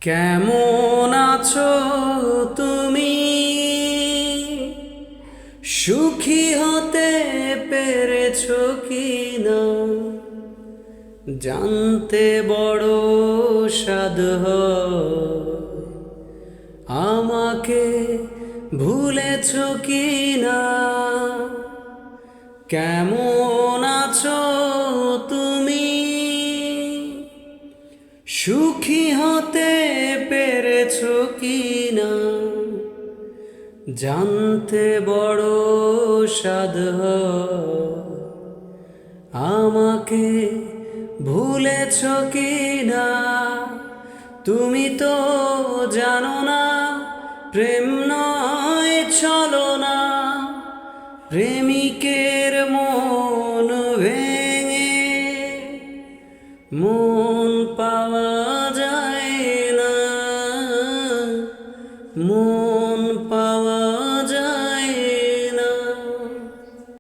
কেমন আছো তুমি? সুখী হতে পেরেছো কি না জানতে বড় সাধ হয়। আমাকে ভুলেছো কি না? কেমন আছো তুমি? সুখী হতে পেরেছো কি না জানতে বড় সাধ হয়। আমাকে ভুলেছো কি না? তুমি তো জানো না প্রেম নয় ছলনা, প্রেমিকের মন ভেঙে মন পাওয়া যায় না, মন পাওয়া